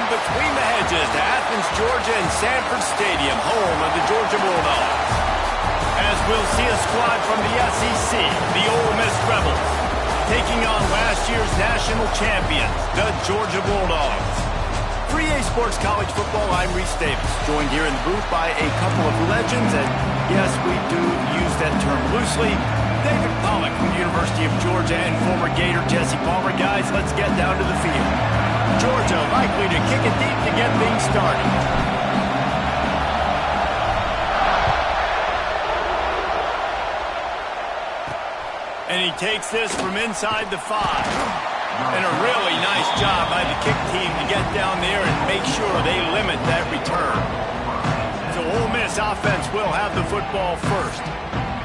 between the hedges to Athens, Georgia and Sanford Stadium, home of the Georgia Bulldogs. As we'll see a squad from the SEC, the Ole Miss Rebels, taking on last year's national champions, the Georgia Bulldogs. For EA Sports College Football, I'm Reese Davis, joined here in the booth by a couple of legends, and yes, we do use that term loosely. David Pollock from the University of Georgia and former Gator Jesse Palmer. Guys, let's get down to the field. Georgia likely to kick it deep to get things started. And he takes this from inside the 5. And a really nice job by the kick team to get down there and make sure they limit that return. So Ole Miss offense will have the football first.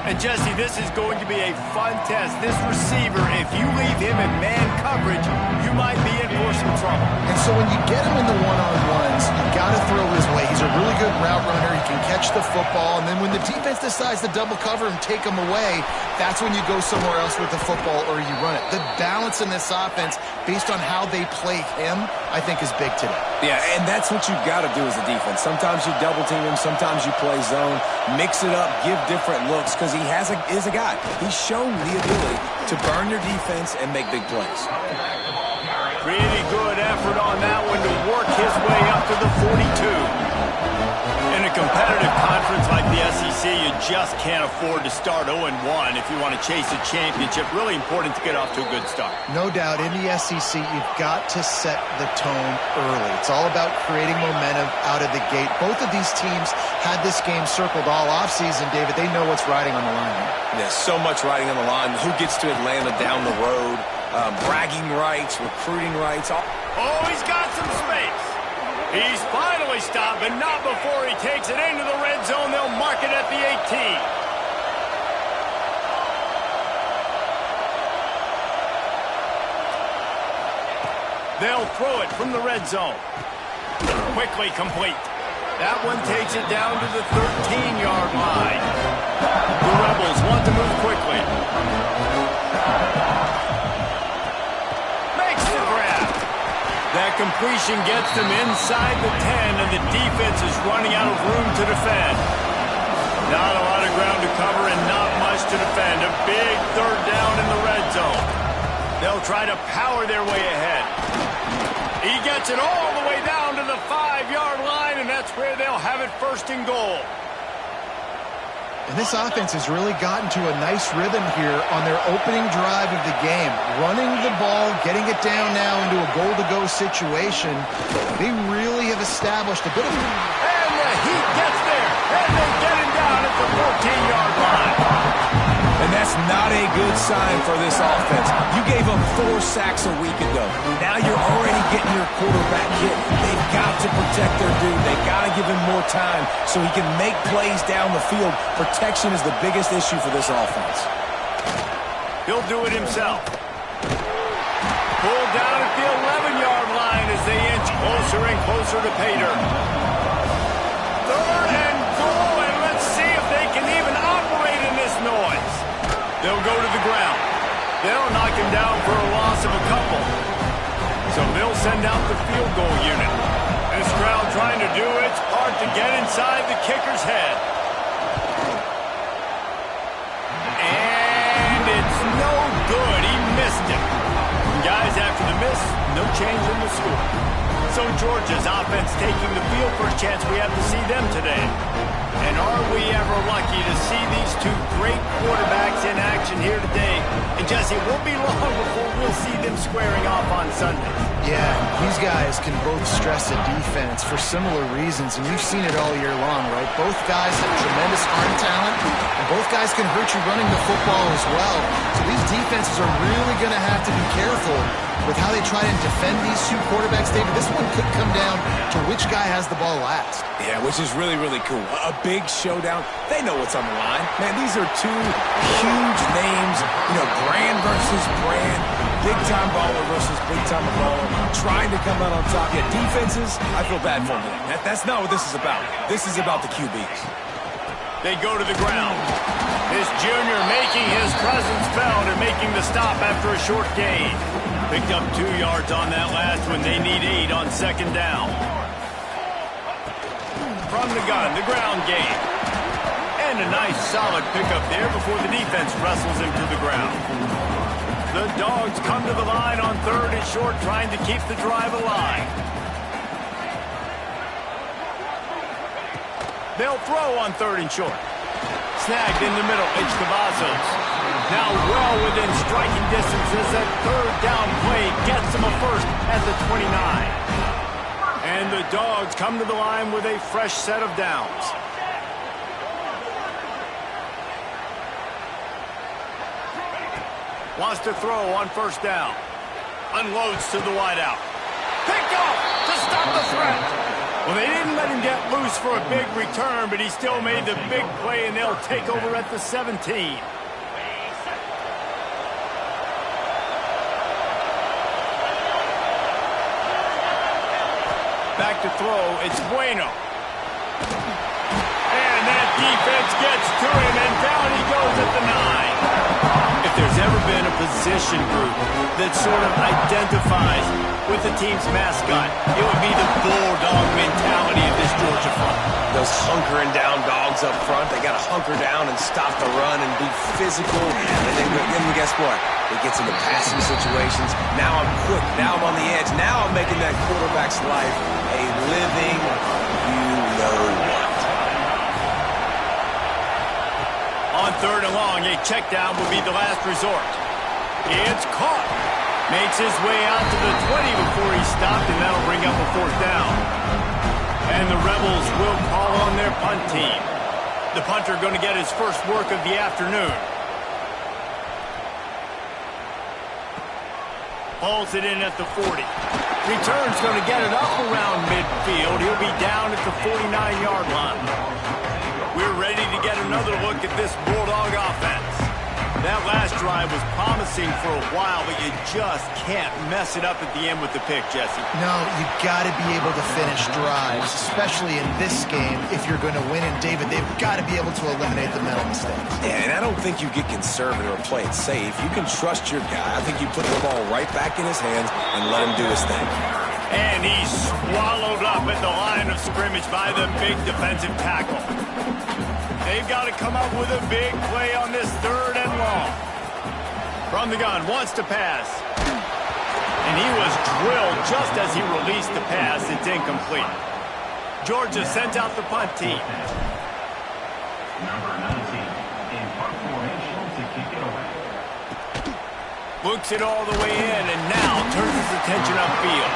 And Jesse, this is going to be a fun test. This receiver, if you leave him in man coverage, you might be in for some trouble. And so when you get him in the one-on-ones, you got to throw his way. He's a really good route runner. He can catch the football. And then when the defense decides to double cover and take him away, that's when you go somewhere else with the football or you run it. The balance in this offense, based on how they play him, I think is big today. Yeah, and that's what you've got to do as a defense. Sometimes you double team him, sometimes you play zone, mix it up, give different looks, because he is a guy. He's shown the ability to burn your defense and make big plays. Pretty good effort on that one to work his way up to the 42. In a competitive conference like the SEC, you just can't afford to start 0-1 if you want to chase a championship. Really important to get off to a good start. No doubt, in the SEC, you've got to set the tone early. It's all about creating momentum out of the gate. Both of these teams had this game circled all offseason, David. They know what's riding on the line here. There's so much riding on the line. Who gets to Atlanta down the road? Bragging rights, recruiting rights. Oh, he's got some space. He's finally stopped, but not before he takes it into the red zone. They'll mark it at the 18. They'll throw it from the red zone. Quickly complete. That one takes it down to the 13-yard line. The Rebels want to move quickly. Makes the grab. That completion gets them inside the 10, and the defense is running out of room to defend. Not a lot of ground to cover and not much to defend. A big third down in the red zone. They'll try to power their way ahead. He gets it all the way down to the 5-yard line, and that's where they'll have it first and goal. And this offense has really gotten to a nice rhythm here on their opening drive of the game. Running the ball, getting it down now into a goal-to-go situation. They really have established a bit of... And the heat gets there, and they get him down at the 14-yard line. And that's not a good sign for this offense. You gave up 4 sacks a week ago. Now you're already getting your quarterback hit. They've got to protect their dude. They've got to give him more time so he can make plays down the field. Protection is the biggest issue for this offense. He'll do it himself. Pulled down at the 11-yard line as they inch closer and closer to pay dirt. Third and goal, and let's see if they can even operate in this noise. They'll go to the ground. They'll knock him down for a loss of a couple. So they'll send out the field goal unit. This crowd trying to do its part to get inside the kicker's head. And it's no good. He missed it. Guys, after the miss, no change in the score. So Georgia's offense taking the field. First chance we have to see them today. And are we ever lucky to see these two great quarterbacks in action here today? And Jesse, it won't be long before we'll see them squaring off on Sunday. Yeah, these guys can both stress a defense for similar reasons, and you've seen it all year long, right? Both guys have tremendous arm talent, and both guys can hurt you running the football as well. So these defenses are really going to have to be careful with how they try to defend these two quarterbacks, David. This one could come down to which guy has the ball last. Yeah, which is really, really cool. A big showdown. They know what's on the line. Man, these are two huge names, brand versus brand, big-time baller versus big-time baller, trying to come out on top. Yeah, defenses, I feel bad for them. That's not what this is about. This is about the QBs. They go to the ground. This junior making his presence felt and making the stop after a short gain. Picked up 2 yards on that last one. They need 8 on second down. From the gun, the ground game. And a nice solid pickup there before the defense wrestles him to the ground. The Dogs come to the line on 3rd and short, trying to keep the drive alive. They'll throw on 3rd and short. Snagged in the middle, it's Cavazos. Now well within striking distance as that 3rd down play gets him a first at the 29. And the Dogs come to the line with a fresh set of downs. Wants to throw on 1st down. Unloads to the wideout. Picked off to stop the threat. Well, they didn't let him get loose for a big return, but he still made the big play, and they'll take over at the 17. Back to throw, it's Bueno. And that defense gets to him, and down he goes at the 9. If there's ever been a position group that sort of identifies with the team's mascot, it would be the bulldog mentality of this Georgia front. Those hunkering down dogs up front, they got to hunker down and stop the run and be physical. And then guess what? It gets into passing situations. Now I'm quick. Now I'm on the edge. Now I'm making that quarterback's life a living you-know-what. On 3rd and long, a check down will be the last resort. It's caught. Makes his way out to the 20 before he stopped, and that'll bring up a 4th down. And the Rebels will call on their punt team. The punter going to get his first work of the afternoon. Hauls it in at the 40. Return's going to get it up around midfield. He'll be down at the 49-yard line. We're ready to get another look at this Bulldog offense. That last drive was promising for a while, but you just can't mess it up at the end with the pick, Jesse. No, you got to be able to finish drives, especially in this game. If you're going to win, and David, they've got to be able to eliminate the mental mistakes. Yeah, and I don't think you get conservative or play it safe. You can trust your guy. I think you put the ball right back in his hands and let him do his thing. And he's swallowed up at the line of scrimmage by the big defensive tackle. They've got to come up with a big play on this 3rd and long. From the gun, wants to pass. And he was drilled just as he released the pass. It's incomplete. Georgia sent out the punt team. Number 19 in punt formation to kick it away. Looks it all the way in and now turns his attention upfield.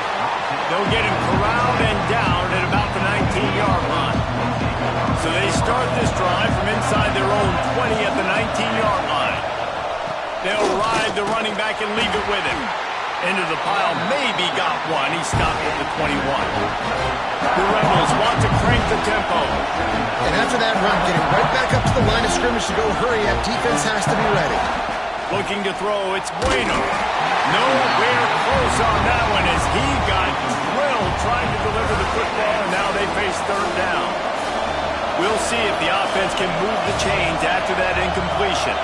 They'll get him corralled and down at about the 19-yard line. So they start this drive from inside their own 20 at the 19-yard line. They'll ride the running back and leave it with him. Into the pile, maybe got one. He stopped at the 21. The Rebels want to crank the tempo. And after that run, getting right back up to the line of scrimmage to go hurry up, defense has to be ready. Looking to throw, it's Bueno. Nowhere close on that one as he got drilled trying to deliver the football, and now they face 3rd down. We'll see if the offense can move the chains after that incompletion.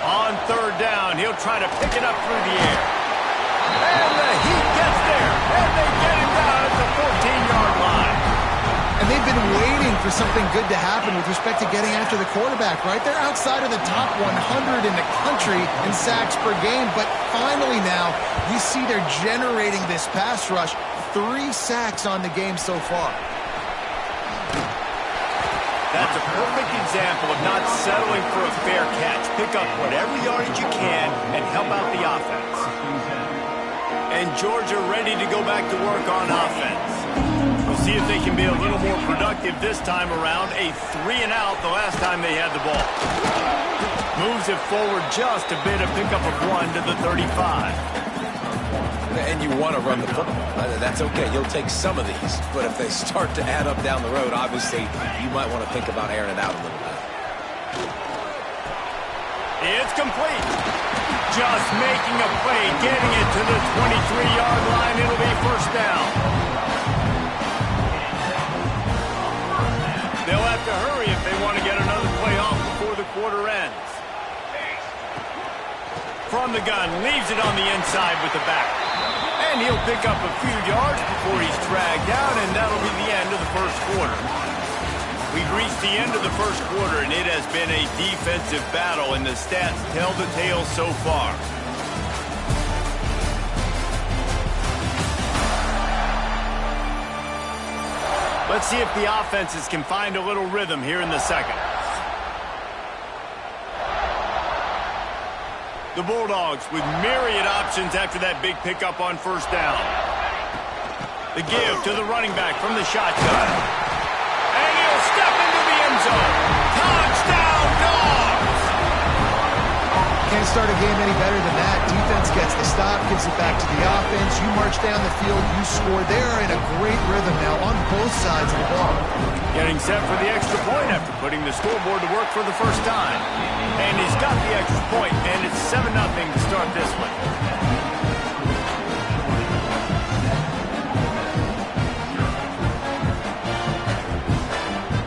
On 3rd down, he'll try to pick it up through the air. And the heat gets there, and they get him down at the 14-yard line. And they've been waiting for something good to happen with respect to getting after the quarterback, right? They're outside of the top 100 in the country in sacks per game, but finally now, you see they're generating this pass rush. 3 sacks on the game so far. That's a perfect example of not settling for a fair catch. Pick up whatever yardage you can and help out the offense. And Georgia ready to go back to work on offense. We'll see if they can be a little more productive this time around. A 3-and-out the last time they had the ball. Moves it forward just a bit, a pickup of 1 to the 35. And you want to run the football. That's okay. You'll take some of these. But if they start to add up down the road, obviously, you might want to think about airing it out a little bit. It's complete. Just making a play, getting it to the 23-yard line. It'll be 1st down. They'll have to hurry if they want to get another play off before the quarter ends. From from the gun, leaves it on the inside with the back. And he'll pick up a few yards before he's dragged down, and that'll be the end of the first quarter. We've reached the end of the first quarter, and it has been a defensive battle, and the stats tell the tale so far. Let's see if the offenses can find a little rhythm here in the second. The Bulldogs with myriad options after that big pickup on first down. The give to the running back from the shotgun. And he'll step into the end zone. Touchdown, Dogs! Can't start a game any better than that. Defense gets the stop, gives it back to the offense. You march down the field, you score. They are in a great rhythm now on both sides of the ball. Getting set for the extra point after putting the scoreboard to work for the first time. And he's got the extra point, and it's 7-0 to start this one.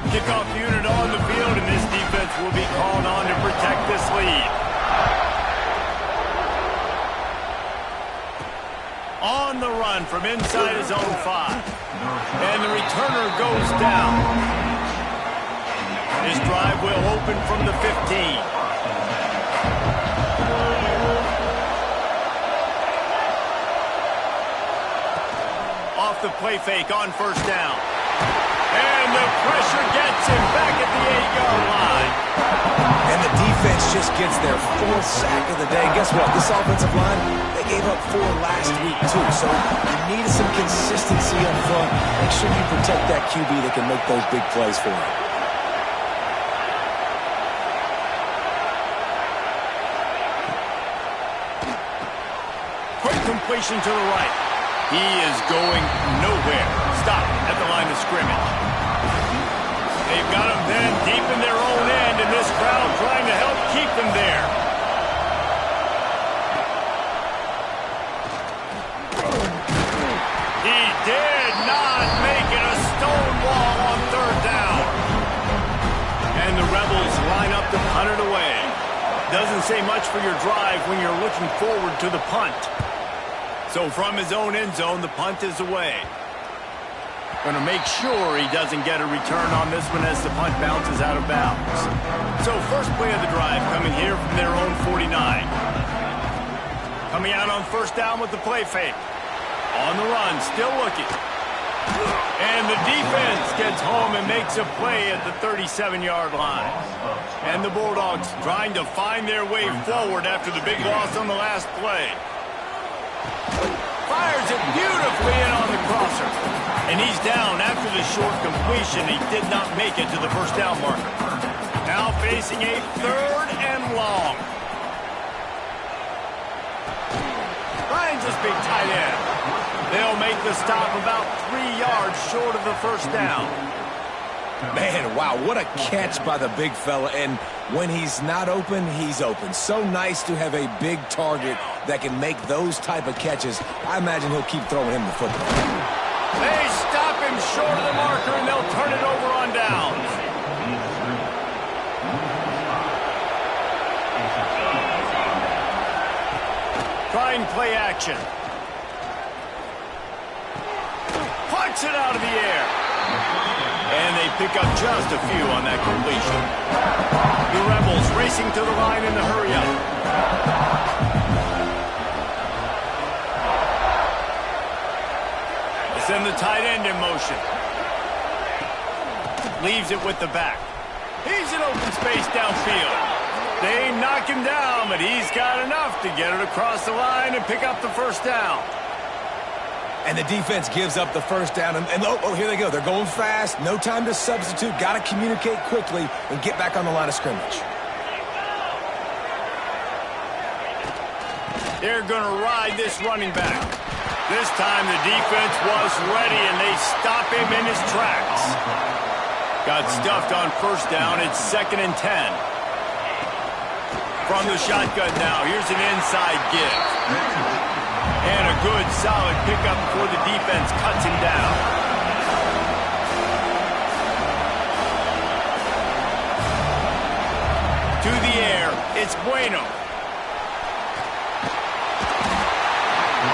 Kickoff unit on the field, and this defense will be called on to protect this lead. On the run from inside his own 5. And the returner goes down. His drive will open from the 15. Off the play fake on first down. And the pressure gets him back at the 8-yard line. And the defense just gets their 4th sack of the day. Guess what? This offensive line, they gave up 4 last week, too. So you need some consistency up front. Make sure you protect that QB that can make those big plays for you. Quick completion to the right. He is going nowhere. Stop at the line of scrimmage. They've got him then deep in their own end, and this crowd trying to help keep them there. He did not make it. A stone wall on third down. And the Rebels line up to punt it away. Doesn't say much for your drive when you're looking forward to the punt. So from his own end zone, the punt is away. Going to make sure he doesn't get a return on this one as the punt bounces out of bounds. So first play of the drive coming here from their own 49. Coming out on first down with the play fake. On the run, still looking. And the defense gets home and makes a play at the 37-yard line. And the Bulldogs trying to find their way forward after the big loss on the last play. Fires it beautifully in on the crosser. And he's down after the short completion. He did not make it to the first down marker. Now facing a 3rd and long. Finds this big tight end. They'll make the stop about 3 yards short of the first down. Man, wow, what a catch by the big fella. And when he's not open, he's open. So nice to have a big target that can make those type of catches. I imagine he'll keep throwing him the football. They stop him short of the marker, and they'll turn it over on downs. Trying play action. Punts it out of the air. And they pick up just a few on that completion. The Rebels racing to the line in the hurry-up. They send the tight end in motion. Leaves it with the back. He's in open space downfield. They knock him down, but he's got enough to get it across the line and pick up the first down. And the defense gives up the first down. And oh, here they go. They're going fast. No time to substitute. Got to communicate quickly and get back on the line of scrimmage. They're going to ride this running back. This time the defense was ready, and they stop him in his tracks. Got stuffed on first down. It's 2nd and 10. From the shotgun now, here's an inside give. And a good, solid pickup before the defense cuts him down. To the air, it's Bueno.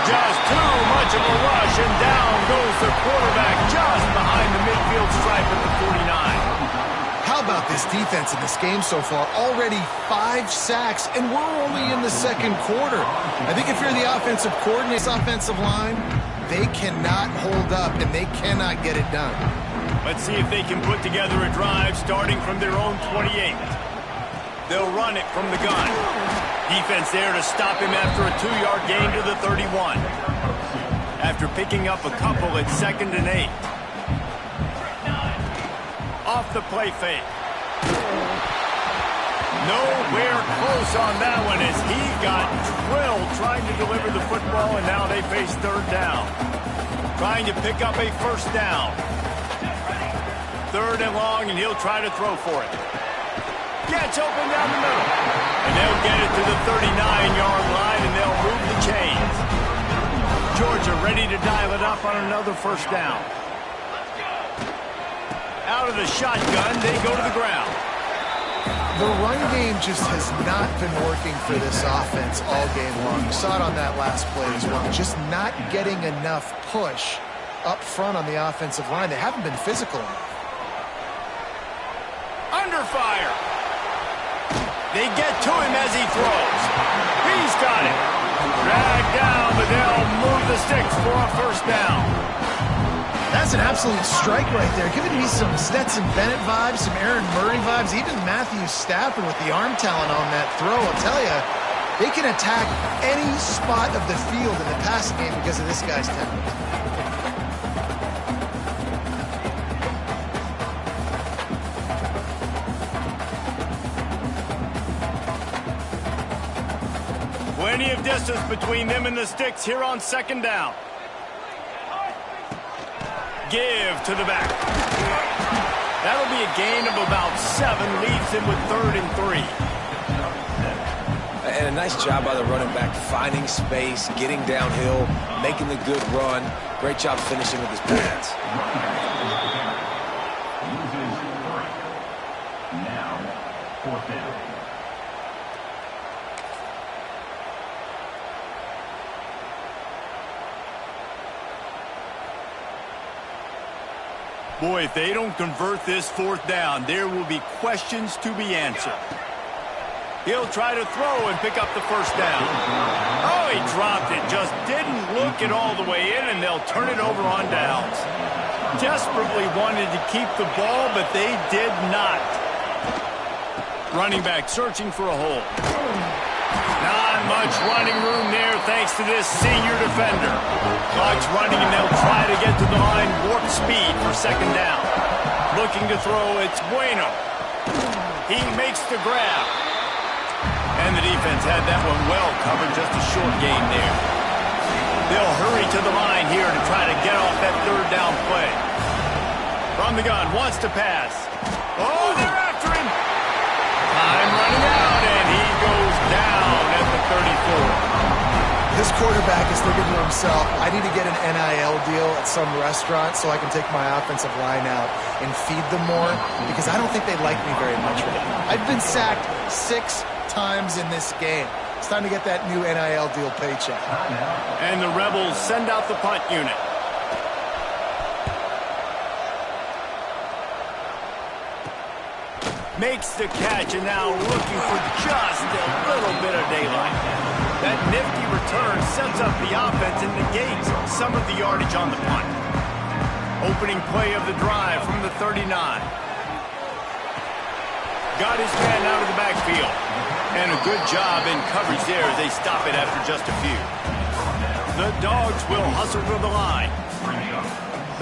Just too much of a rush, and down goes the quarterback just behind the midfield stripe at the 49. How about this defense in this game so far? Already 5 sacks, and we're only in the second quarter. I think if you're the offensive coordinator, offensive line, they cannot hold up, and they cannot get it done. Let's see if they can put together a drive starting from their own 28. They'll run it from the gun. Defense there to stop him after a 2-yard gain to the 31. After picking up a couple at 2nd and 8. Off the play fake. Nowhere close on that one as he got drilled trying to deliver the football, and now they face 3rd down. Trying to pick up a 1st down. 3rd and long, and he'll try to throw for it. Gets open down the middle. And they'll get it to the 39-yard line, and they'll move the chains. Georgia ready to dial it up on another 1st down. Out of the shotgun, they go to the ground. The run game just has not been working for this offense all game long. You saw it on that last play as well. Just not getting enough push up front on the offensive line. They haven't been physical enough. Under fire. They get to him as he throws. He's got it. Dragged down, but they'll move the sticks for a 1st down. That's an absolute strike right there. Giving me some Stetson Bennett vibes, some Aaron Murray vibes, even Matthew Stafford with the arm talent on that throw. I'll tell you, they can attack any spot of the field in the passing game because of this guy's talent. Plenty of distance between them and the sticks here on 2nd down. Give to the back. That'll be a gain of about 7. Leaves him with 3rd and 3. And a nice job by the running back, finding space, getting downhill, making the good run. Great job finishing with his pads. Now, 4th down. Boy, if they don't convert this 4th down, there will be questions to be answered. He'll try to throw and pick up the 1st down. Oh, he dropped it. Just didn't look it all the way in, and they'll turn it over on downs. Desperately wanted to keep the ball, but they did not. Running back searching for a hole. Not much running room there thanks to this senior defender. Clock's running, and they'll try to get to the line warp speed for 2nd down. Looking to throw, it's Bueno. He makes the grab. And the defense had that one well covered, just a short gain there. They'll hurry to the line here to try to get off that 3rd down play. From the gun, wants to pass. Oh, they're after him. Time running out, and he goes down at the 34. This quarterback is thinking to himself, I need to get an NIL deal at some restaurant so I can take my offensive line out and feed them more, because I don't think they like me very much right now. I've been sacked 6 times in this game. It's time to get that new NIL deal paycheck. And the Rebels send out the punt unit. Makes the catch, and now looking for just a little bit of daylight. That nifty return sets up the offense and negates some of the yardage on the punt. Opening play of the drive from the 39. Got his man out of the backfield. And a good job in coverage there as they stop it after just a few. The Dogs will hustle to the line.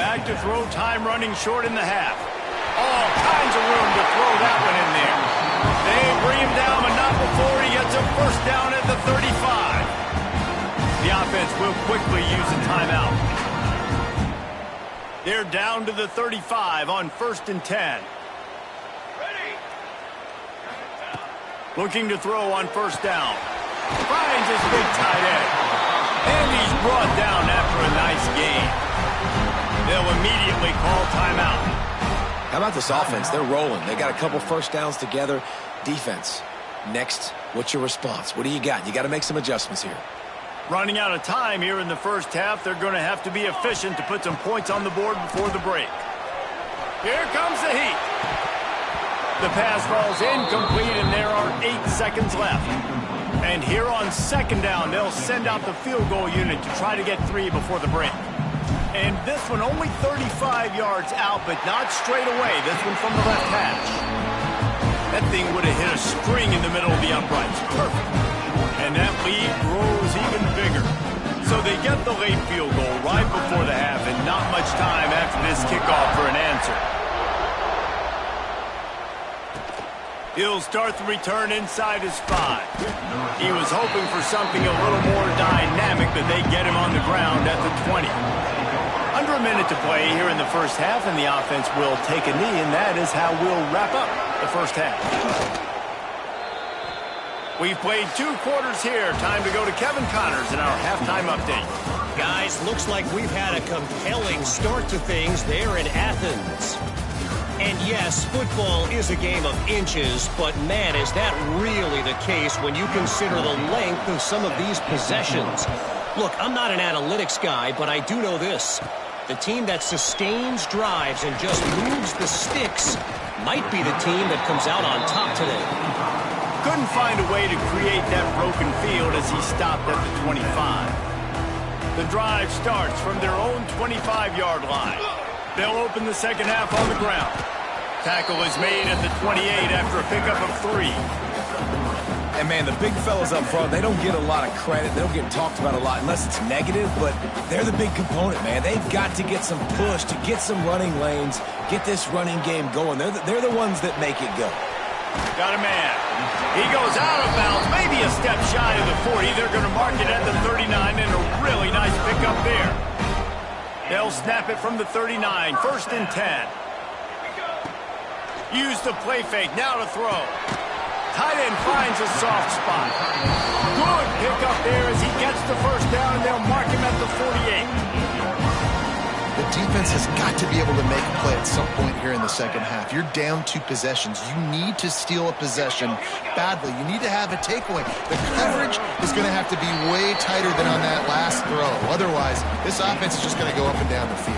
Back to throw, time running short in the half. All kinds of room to throw that one in there. They bring him down, but not before he gets a 1st down at the 35. The offense will quickly use a timeout. They're down to the 35 on 1st and 10. Looking to throw on 1st down. Finds his big tight end. And he's brought down after a nice gain. They'll immediately call timeout. How about this offense? They're rolling. They got a couple 1st downs together. Defense, next, what's your response? What do you got? You got to make some adjustments here. Running out of time here in the first half, they're going to have to be efficient to put some points on the board before the break. Here comes the heat. The pass falls incomplete, and there are 8 seconds left. And here on second down, they'll send out the field goal unit to try to get 3 before the break. And this one only 35 yards out, but not straight away. This one from the left hash. That thing would have hit a string in the middle of the uprights. Perfect. And that lead grows even bigger. So they get the late field goal right before the half, and not much time after this kickoff for an answer. He'll start the return inside his 5. He was hoping for something a little more dynamic, but they get him on the ground at the 20. Under a minute to play here in the first half, and the offense will take a knee, and that is how we'll wrap up the first half. We've played 2 quarters here. Time to go to Kevin Connors in our halftime update. Guys, looks like we've had a compelling start to things there in Athens. And yes, football is a game of inches, but man, is that really the case when you consider the length of some of these possessions. Look, I'm not an analytics guy, but I do know this. The team that sustains drives and just moves the sticks might be the team that comes out on top today. Couldn't find a way to create that broken field as he stopped at the 25. The drive starts from their own 25-yard line. They'll open the second half on the ground. Tackle is made at the 28 after a pickup of 3. And, man, the big fellas up front, they don't get a lot of credit. They don't get talked about a lot unless it's negative, but they're the big component, man. They've got to get some push, to get some running lanes, get this running game going. They're the ones that make it go. Got a man. He goes out of bounds, maybe a step shy of the 40. They're going to mark it at the 39, and a really nice pickup there. They'll snap it from the 39, 1st and 10. Use the play fake, now to throw. Tight end finds a soft spot. Good pickup there as he gets the first down, and they'll mark him at the 48. The defense has got to be able to make a play at some point here in the second half. You're down 2 possessions. You need to steal a possession badly. You need to have a takeaway. The coverage is going to have to be way tighter than on that last throw. Otherwise, this offense is just going to go up and down the field.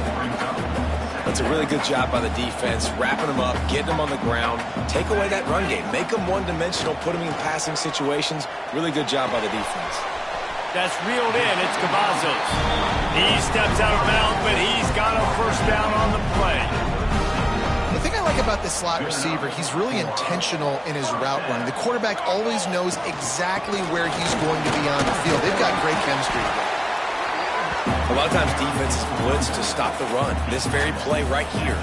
That's a really good job by the defense, wrapping them up, getting them on the ground, take away that run game, make them one-dimensional, put them in passing situations. Really good job by the defense. That's reeled in. It's Cavazos. He steps out of bounds, but he's got a first down on the play. The thing I like about this slot receiver, he's really intentional in his route running. The quarterback always knows exactly where he's going to be on the field. They've got great chemistry together. A lot of times defenses blitz to stop the run. This very play right here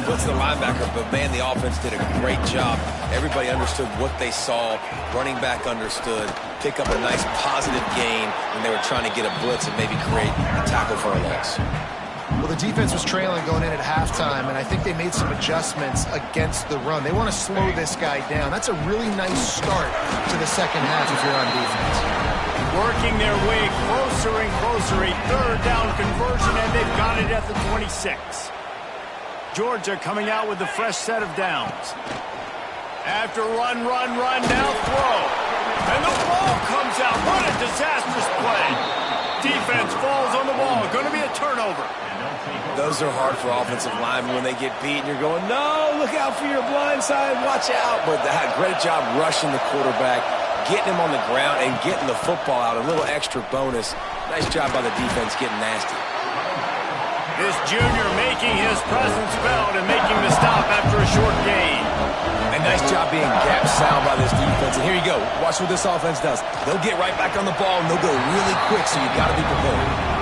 blitz the linebacker, but man, the offense did a great job. Everybody understood what they saw. Running back understood. Pick up a nice positive gain when they were trying to get a blitz and maybe create a tackle for a loss. Well, the defense was trailing going in at halftime, and I think they made some adjustments against the run. They want to slow this guy down. That's a really nice start to the second half if you're on defense. Working their way closer and closer, a 3rd down conversion, and they've got it at the 26. Georgia coming out with a fresh set of downs. After run, now throw. And the ball comes out. What a disastrous play. Defense falls on the ball. Going to be a turnover. Those are hard for offensive linemen when they get beat and you're going, no, look out for your blind side, watch out. But they had a great job rushing the quarterback, getting him on the ground and getting the football out, a little extra bonus. Nice job by the defense getting nasty. This junior making his presence felt and making the stop after a short gain. And nice job being gap sound by this defense. And here you go. Watch what this offense does. They'll get right back on the ball and they'll go really quick, so you've got to be prepared.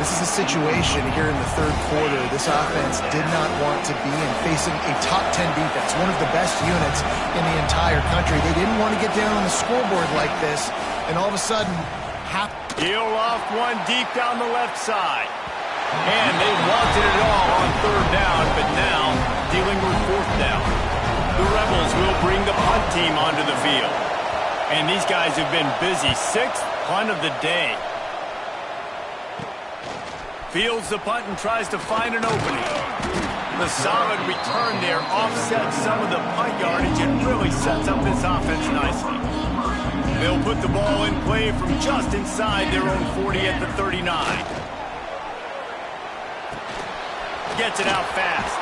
This is a situation here in the 3rd quarter this offense did not want to be in, facing a top 10 defense, one of the best units in the entire country. They didn't want to get down on the scoreboard like this, and all of a sudden, he'll loft one deep down the left side. And they wanted it all on 3rd down, but now dealing with 4th down. The Rebels will bring the punt team onto the field. And these guys have been busy. 6th punt of the day. Fields the punt and tries to find an opening. The solid return there offsets some of the punt yardage and really sets up this offense nicely. They'll put the ball in play from just inside their own 40 at the 39. Gets it out fast.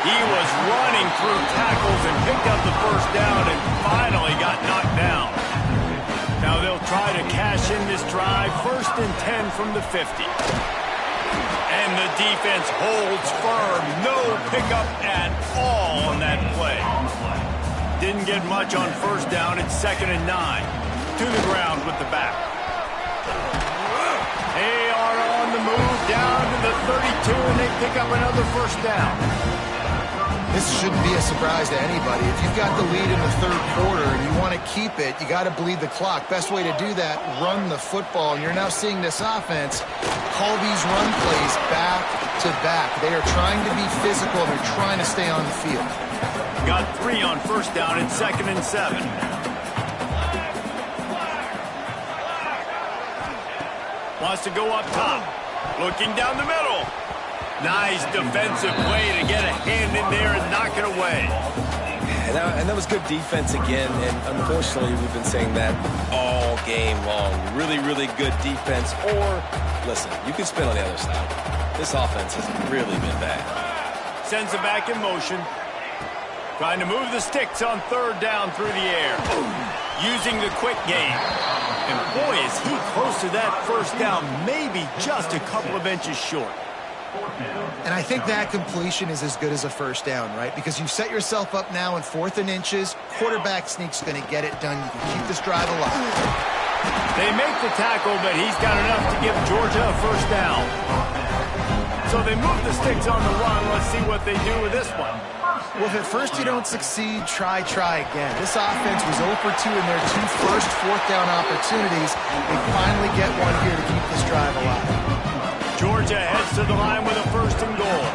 He was running through tackles and picked up the first down and finally got knocked down. Now they'll try to cash in this drive. 1st and 10 from the 50. And the defense holds firm. No pickup at all on that play. Didn't get much on 1st down. It's 2nd and 9. To the ground with the back. They are on the move down to the 32, and they pick up another 1st down. This shouldn't be a surprise to anybody. If you've got the lead in the 3rd quarter and you want to keep it, you got to bleed the clock. Best way to do that, run the football. And you're now seeing this offense call these run plays back to back. They are trying to be physical. They're trying to stay on the field. Got 3 on 1st down and 2nd and 7. Wants to go up top. Looking down the middle. Nice defensive play to get a hand in there and knock it away. And that was good defense again, and unfortunately we've been saying that all game long. Really, really good defense. Or, listen, you can spin on the other side. This offense has really been bad. Sends it back in motion. Trying to move the sticks on 3rd down through the air. Using the quick game. And boy, is he close to that 1st down, maybe just a couple of inches short. And I think that completion is as good as a 1st down, right? Because you've set yourself up now in 4th and inches. Quarterback sneak's going to get it done. You can keep this drive alive. They make the tackle, but he's got enough to give Georgia a 1st down. So they move the sticks on the run. Let's see what they do with this one. Well, if at first you don't succeed, try again. This offense was 0 for 2 in their 2 first 4th down opportunities. They finally get one here to keep this drive alive. Georgia heads to the line with a 1st and goal.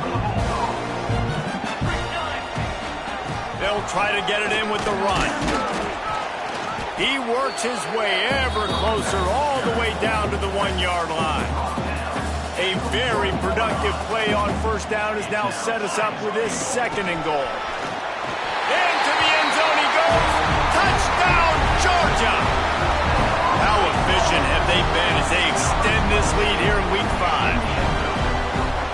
They'll try to get it in with the run. He works his way ever closer all the way down to the 1-yard line. A very productive play on 1st down has now set us up with this 2nd and goal. Into the end zone he goes. Touchdown, Georgia! How efficient have they been as they extend this lead here in Week 5?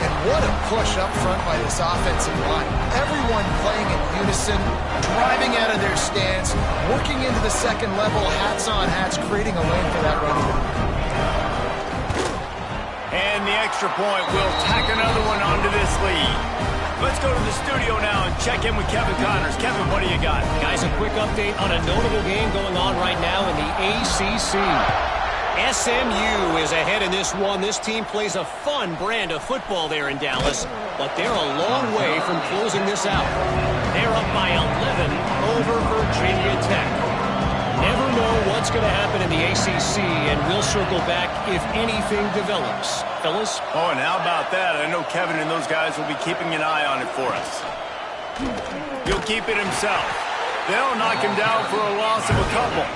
And what a push up front by this offensive line. Everyone playing in unison, driving out of their stance, working into the 2nd level, hats on hats, creating a lane for that running back. And the extra point will tack another one onto this lead. Let's go to the studio now and check in with Kevin Connors. Kevin, what do you got? Guys, a quick update on a notable game going on right now in the ACC. SMU is ahead in this one. This team plays a fun brand of football there in Dallas, but they're a long way from closing this out. They're up by 11 over Virginia Tech. Never know what's going to happen in the ACC, and we'll circle back if anything develops. Fellas? Oh, and how about that? I know Kevin and those guys will be keeping an eye on it for us. He'll keep it himself. They'll knock him down for a loss of a couple.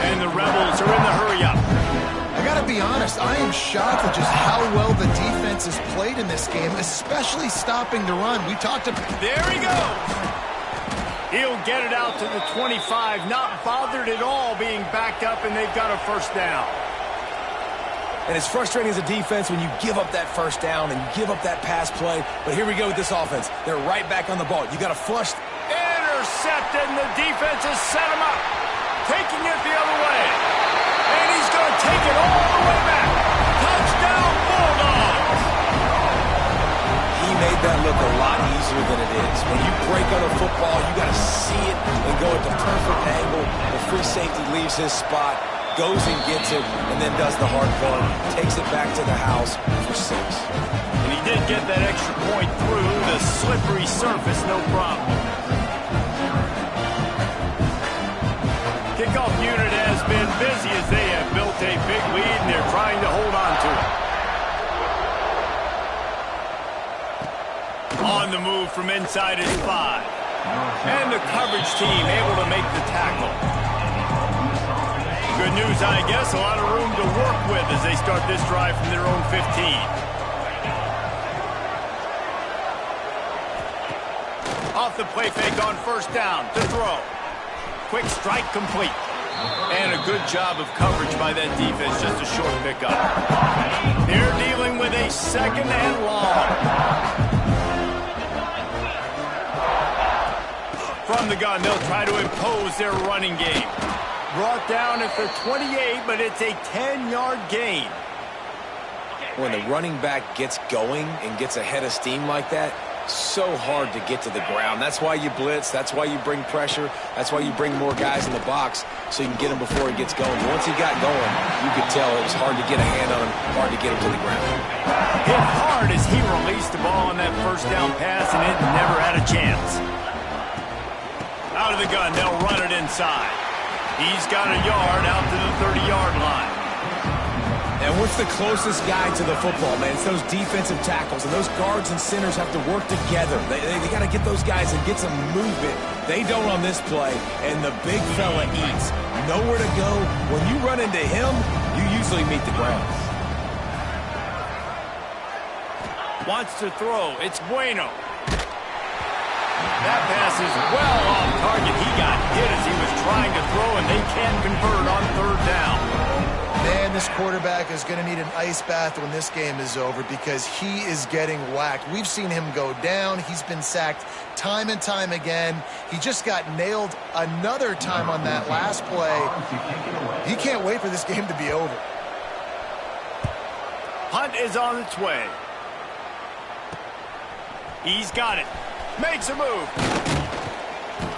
And the Rebels are in the hurry-up. I got to be honest, I am shocked at just how well the defense has played in this game, especially stopping the run. We talked about... There he goes! He'll get it out to the 25, not bothered at all being backed up, and they've got a 1st down. And it's frustrating as a defense when you give up that 1st down and you give up that pass play. But here we go with this offense. They're right back on the ball. You got to flush. Intercepted, and the defense has set him up. Taking it the other way. And he's going to take it all the way back. Touchdown, Bulldogs! He made that look a lot easier than it is. When you break on a football, you got to see it and go at the perfect angle. The free safety leaves his spot, goes and gets it, and then does the hard part, takes it back to the house for 6. And he did get that extra point through the slippery surface, no problem. Kickoff unit has been busy as they have built a big lead, and they're trying to hold on to it. On the move from inside his 5. And the coverage team able to make the tackle. Good news, I guess, a lot of room to work with as they start this drive from their own 15. Off the play fake on 1st down to throw. Quick strike complete. And a good job of coverage by that defense, just a short pickup. They're dealing with a second and long. From the gun, they'll try to impose their running game. Brought down at the 28, but it's a 10-yard gain. When the running back gets going and gets ahead of steam like that, so hard to get to the ground. That's why you blitz. That's why you bring pressure. That's why you bring more guys in the box so you can get him before he gets going. Once he got going, you could tell it was hard to get a hand on him, hard to get him to the ground. Hit hard as he released the ball on that first down pass, and it never had a chance. Out of the gun, they'll run it inside. He's got a yard out to the 30-yard line. And what's the closest guy to the football, man? It's those defensive tackles, and those guards and centers have to work together. They got to get those guys and get some movement. They don't on this play, and the big fella eats. Nowhere to go. When you run into him, you usually meet the ground. Wants to throw. It's Bueno. That pass is well off target. He got hit as he was trying to throw, and they can't convert on third down. Man, this quarterback is going to need an ice bath when this game is over because he is getting whacked. We've seen him go down. He's been sacked time and time again. He just got nailed another time on that last play. He can't wait for this game to be over. Hunt is on its way. He's got it. Makes a move.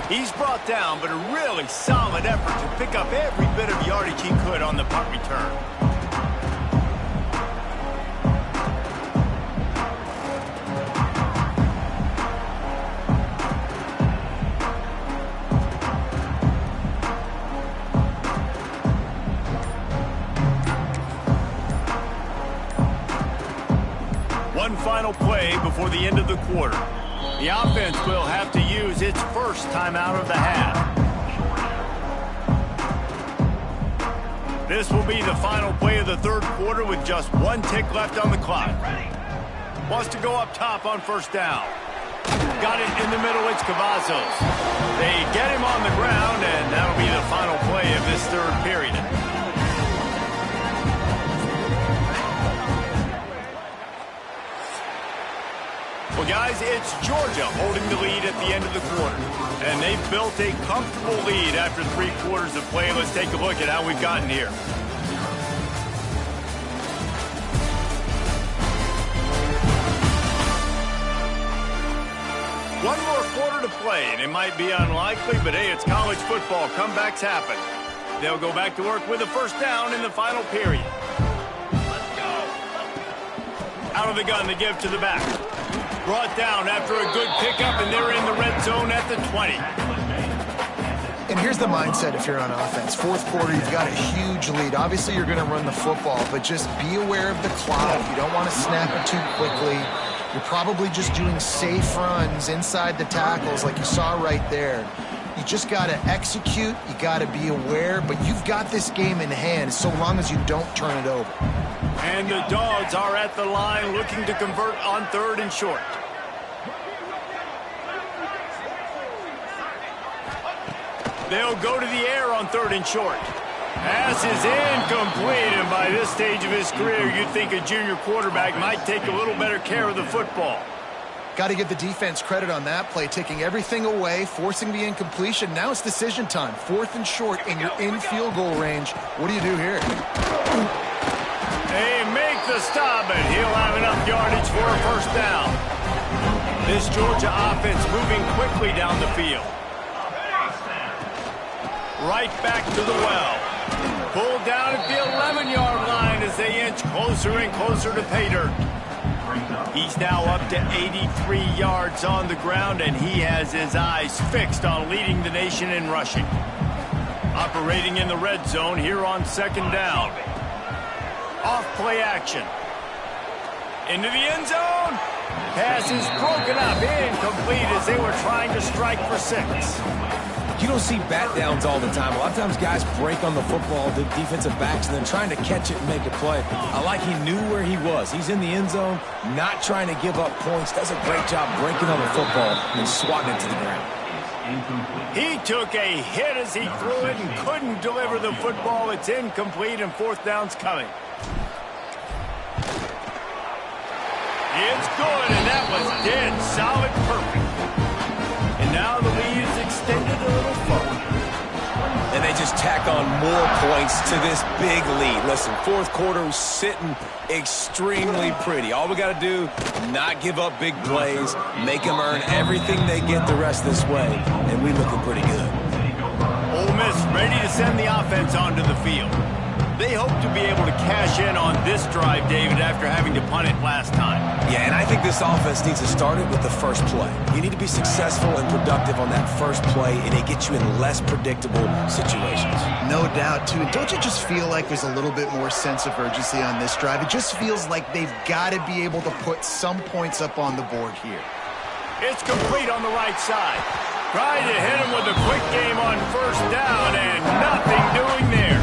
He's brought down, but a really solid effort to pick up every bit of yardage he could on the punt return. One final play before the end of the quarter. The offense will have to use its first timeout of the half. This will be the final play of the third quarter with just one tick left on the clock. Wants to go up top on first down. Got it in the middle, it's Cavazos. They get him on the ground, and that'll be the final play of this third period. Well, guys, it's Georgia holding the lead at the end of the quarter. And they've built a comfortable lead after 3 quarters of play. Let's take a look at how we've gotten here. One more quarter to play, and it might be unlikely, but hey, it's college football. Comebacks happen. They'll go back to work with a first down in the final period. Let's go. Out of the gun, they give to the back. Brought down after a good pickup, and they're in the red zone at the 20. And here's the mindset if you're on offense. Fourth quarter, you've got a huge lead. Obviously, you're going to run the football, but just be aware of the clock. You don't want to snap it too quickly. You're probably just doing safe runs inside the tackles like you saw right there. You just got to execute. You got to be aware, but you've got this game in hand so long as you don't turn it over. And the Dogs are at the line looking to convert on third and short. They'll go to the air on third and short. Pass is incomplete, and by this stage of his career, you'd think a junior quarterback might take a little better care of the football. Got to give the defense credit on that play, taking everything away, forcing the incompletion. Now it's decision time. Fourth and short, and you're in field goal range. What do you do here? They make the stop, and he'll have enough yardage for a first down. This Georgia offense moving quickly down the field. Right back to the well. Pulled down at the 11-yard line as they inch closer and closer to pay dirt. He's now up to 83 yards on the ground, and he has his eyes fixed on leading the nation in rushing. Operating in the red zone here on second down. Off play action. Into the end zone. Pass is broken up, incomplete as they were trying to strike for 6. You don't see bat downs all the time. A lot of times guys break on the football, the defensive backs, and then trying to catch it and make a play. I like he knew where he was. He's in the end zone, not trying to give up points. Does a great job breaking on the football and swatting it to the ground. Incomplete. He took a hit as he threw it and couldn't deliver the football. It's incomplete and fourth down's coming. It's good, and that was dead solid perfect. And now the lead is extended a little further. And they just tack on more points to this big lead. Listen, fourth quarter was sitting extremely pretty. All we got to do, not give up big plays, make them earn everything they get the rest of this way, and we looking pretty good. Ole Miss ready to send the offense onto the field. They hope to be able to cash in on this drive, David, after having to punt it last time. Yeah, and I think this offense needs to start it with the first play. You need to be successful and productive on that first play, and it gets you in less predictable situations. No doubt, too. Don't you just feel like there's a little bit more sense of urgency on this drive? It just feels like they've got to be able to put some points up on the board here. It's complete on the right side. Trying to hit him with a quick game on first down, and nothing doing there.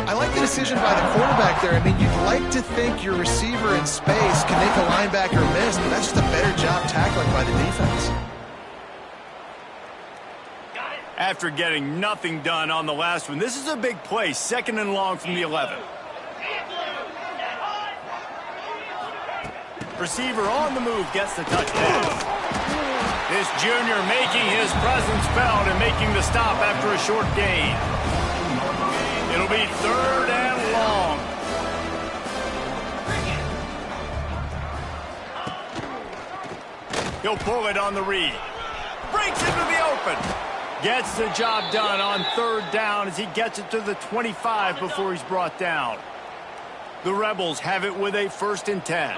I like the decision by the quarterback there. I mean, you'd like to think your receiver in space can make a linebacker miss, but that's just a better job tackling by the defense. After getting nothing done on the last one, this is a big play, 2nd and long from the 11. Receiver on the move gets the touchdown. This junior making his presence felt and making the stop after a short gain. It'll be 3rd and long. He'll pull it on the read. Breaks into the open. Gets the job done on 3rd down as he gets it to the 25 before he's brought down. The Rebels have it with a 1st and 10.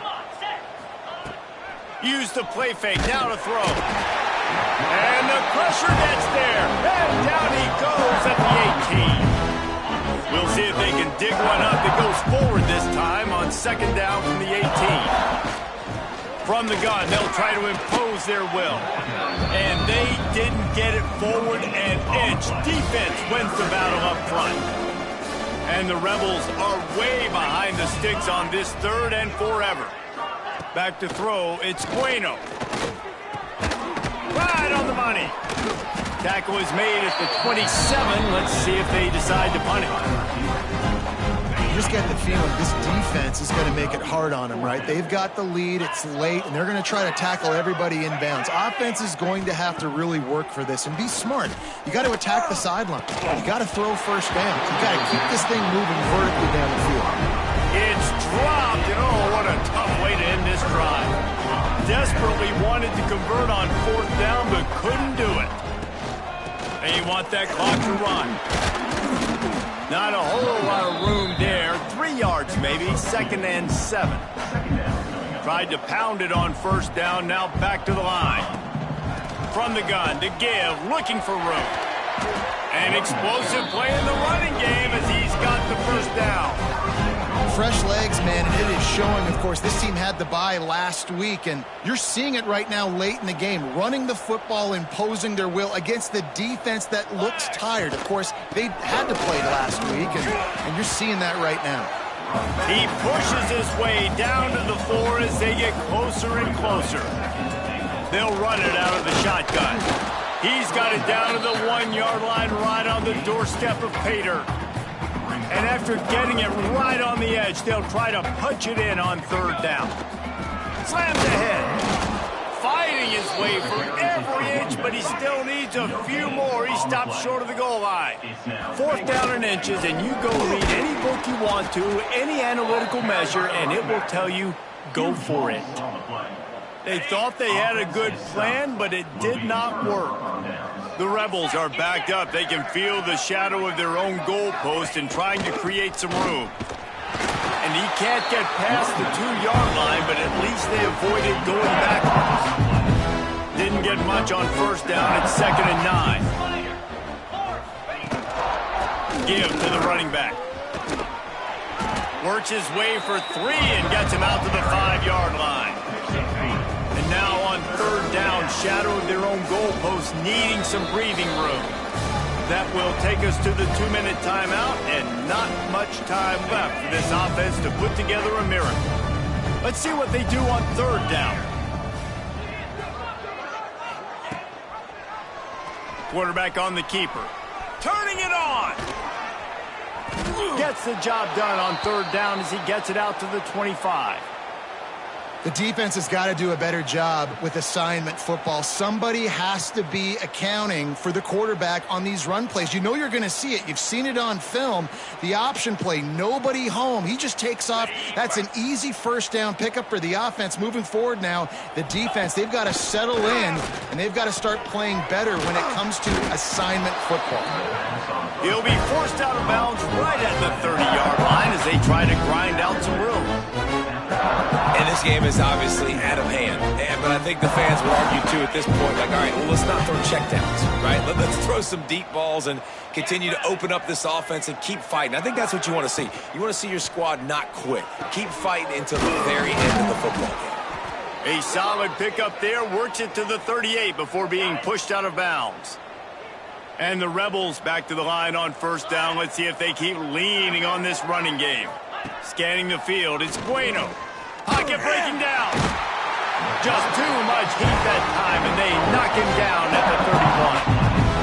Use the play fake. Now to throw. And the pressure gets there. And down he goes at the 18. We'll see if they can dig one up that goes forward this time on 2nd down from the 18. From the gun, they'll try to impose their will. And they didn't get it forward an inch. Defense wins the battle up front. And the Rebels are way behind the sticks on this 3rd and forever. Back to throw, it's Bueno. Right on the money. Tackle is made at the 27. Let's see if they decide to punt it. You just get the feeling this defense is going to make it hard on them, right? They've got the lead, it's late, and they're going to try to tackle everybody inbounds. Offense is going to have to really work for this and be smart. You got to attack the sideline. You got to throw first down. You got to keep this thing moving vertically down the field. It's dropped, and oh, what a tough way to end this drive. Desperately wanted to convert on 4th down, but couldn't do it. They want that clock to run. Not a whole lot of room there. 3 yards maybe, 2nd and 7. Tried to pound it on 1st down, now back to the line. From the gun to give, looking for room. An explosive play in the running game as he's got the 1st down. Fresh legs, man, and it is showing, of course. This team had the bye last week, and you're seeing it right now late in the game, running the football, imposing their will against the defense that looks tired. Of course, they had to play last week, and you're seeing that right now. He pushes his way down to the floor as they get closer and closer. They'll run it out of the shotgun. He's got it down to the 1-yard line right on the doorstep of Pater. And after getting it right on the edge, they'll try to punch it in on 3rd down. Slams ahead. Fighting his way for every inch, but he still needs a few more. He stops short of the goal line. 4th down in inches, and you go read any book you want to, any analytical measure, and it will tell you, go for it. They thought they had a good plan, but it did not work. The Rebels are backed up. They can feel the shadow of their own goalpost and trying to create some room. And he can't get past the 2-yard line, but at least they avoided going backwards. Didn't get much on 1st down. It's 2nd and 9. Give to the running back. Works his way for 3 and gets him out to the 5-yard line. And now on 3rd down, shadow of their own goalpost, needing some breathing room. That will take us to the 2-minute timeout, and not much time left for this offense to put together a miracle. Let's see what they do on 3rd down. Quarterback on the keeper. Turning it on. Gets the job done on third down as he gets it out to the 25. The defense has got to do a better job with assignment football. Somebody has to be accounting for the quarterback on these run plays. You know you're going to see it. You've seen it on film. The option play, nobody home. He just takes off. That's an easy first down pickup for the offense. Moving forward now, the defense, they've got to settle in, and they've got to start playing better when it comes to assignment football. He'll be forced out of bounds right at the 30-yard line as they try to grind out some room. And this game is obviously out of hand. But I think the fans would argue, too, at this point, like, all right, well, let's not throw checkdowns, right? Let's throw some deep balls and continue to open up this offense and keep fighting. I think that's what you want to see. You want to see your squad not quit. Keep fighting until the very end of the football game. A solid pickup there, works it to the 38 before being pushed out of bounds. And the Rebels back to the line on first down. Let's see if they keep leaning on this running game. Scanning the field, it's Bueno. Pocket breaking down. Just too much heat that time, and they knock him down at the 31.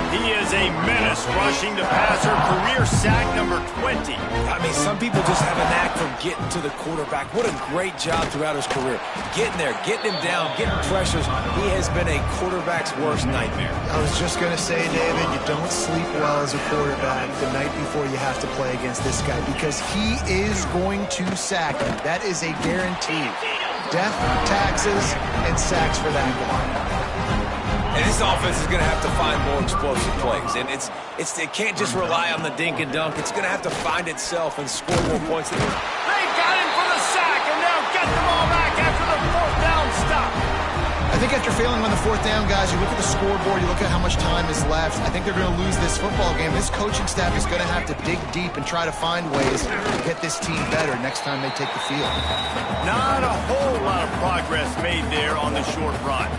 He is a menace rushing the passer. Career sack number 20. I mean, some people just have a knack for getting to the quarterback. What a great job throughout his career. Getting there, getting him down, getting pressures. He has been a quarterback's worst nightmare. I was just going to say, David, you don't sleep well as a quarterback the night before you have to play against this guy because he is going to sack you. That is a guarantee. Death, taxes, and sacks for that guy. And this offense is going to have to find more explosive plays. And it can't just rely on the dink and dunk. It's going to have to find itself and score more points. They got him for the sack, and now get the ball back after the fourth down stop. I think after failing on the fourth down, guys, you look at the scoreboard, you look at how much time is left. I think they're going to lose this football game. This coaching staff is going to have to dig deep and try to find ways to get this team better next time they take the field. Not a whole lot of progress made there on the short run.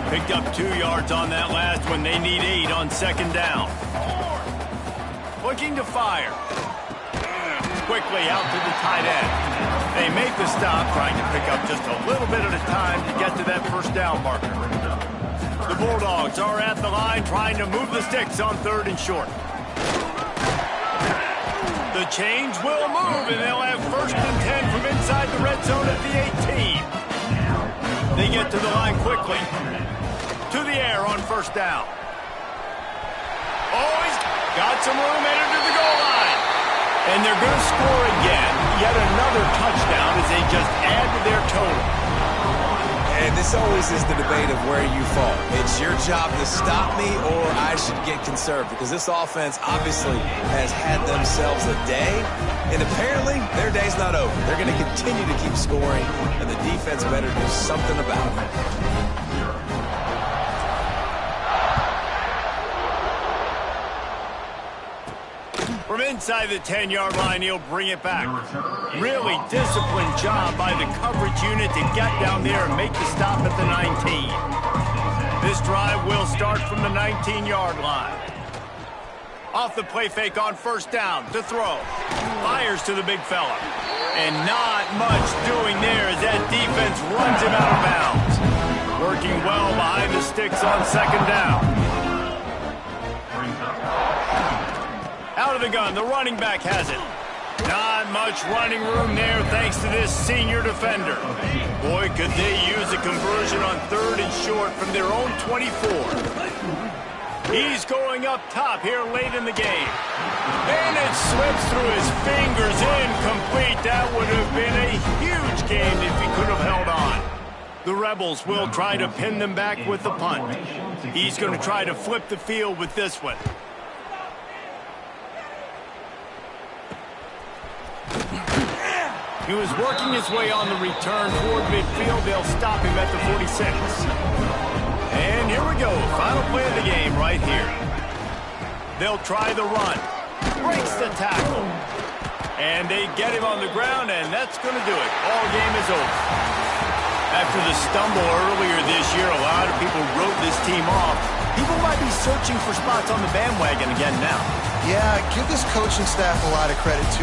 Picked up 2 yards on that last one. They need 8 on second down. Looking to fire. Quickly out to the tight end. They make the stop, trying to pick up just a little bit at a time to get to that first down marker. The Bulldogs are at the line trying to move the sticks on third and short. The change will move, and they'll have first and 10 from inside the red zone at the 18. They get to the line quickly. To the air on first down. Oh, he's got some room headed to the goal line. And they're going to score again. Yet another touchdown as they just add to their total. And this always is the debate of where you fall. It's your job to stop me or I should get conserved because this offense obviously has had themselves a day. And apparently their day's not over. They're going to continue to keep scoring and the defense better do something about it. From inside the 10-yard line, he'll bring it back. Really disciplined job by the coverage unit to get down there and make the stop at the 19. This drive will start from the 19-yard line. Off the play fake on first down to throw. Fires to the big fella. And not much doing there as that defense runs him out of bounds. Working well behind the sticks on second down. Out of the gun, the running back has it. Not much running room there thanks to this senior defender. Boy, could they use a conversion on third and short from their own 24. He's going up top here late in the game. And it slips through his fingers, incomplete. That would have been a huge game if he could have held on. The Rebels will try to pin them back with the punt. He's going to try to flip the field with this one. He was working his way on the return toward midfield. They'll stop him at the 46. And here we go. Final play of the game right here. They'll try the run. Breaks the tackle. And they get him on the ground, and that's going to do it. All game is over. After the stumble earlier this year, a lot of people wrote this team off. People might be searching for spots on the bandwagon again now. Yeah, give this coaching staff a lot of credit, too.